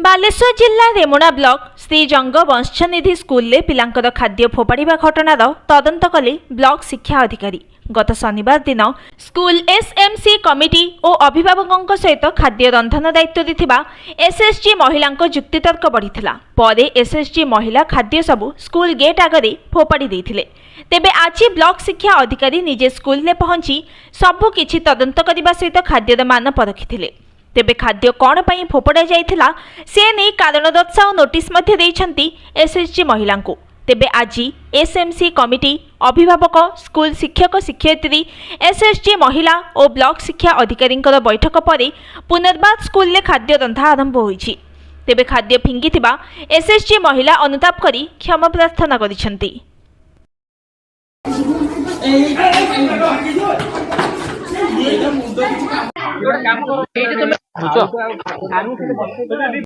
बालेश्वर जिला रेमुणा ब्लॉक श्री जंग वंशनिधि स्कूल में पिलांकर खाद्य फोपाड़ा घटनार तदंत कले ब्लॉक शिक्षा अधिकारी। गत शनिवार दिन स्कूल एसएमसी कमिटी और अभिभावकों सहित खाद्य रंधन दायित्व देथिबा एसएसजी महिला जुक्तितर्क बढ़ीथिला। परे एसएसजी महिला खाद्य सबु स्कूल गेट आगे फोपाड़ी देथिले। तेबे आज ब्लॉक शिक्षा अधिकारी निजे स्कूल में पहुंची सबु किछि तदंत करने सहित खाद्यर मान परखिथिले। तेबे खाद्य कौन पई फोपड़ा जाइथिला से नहीं कारण दर्शाओ नोटिस मध्य देइछंती एसएसजी महिला को। तेबे आज एसएमसी कमिटी अभिभावक स्कूल शिक्षक शिक्षयित्री एसएसजी महिला और ब्लॉक शिक्षा अधिकारी बैठक पर पुनर्बार स्कूल में खाद्य रंधा आरंभ होइछि। तेबे खाद्य फिंगिथिबा एसएसजी महिला अनुताप करी क्षमा प्रार्थना करिछंती।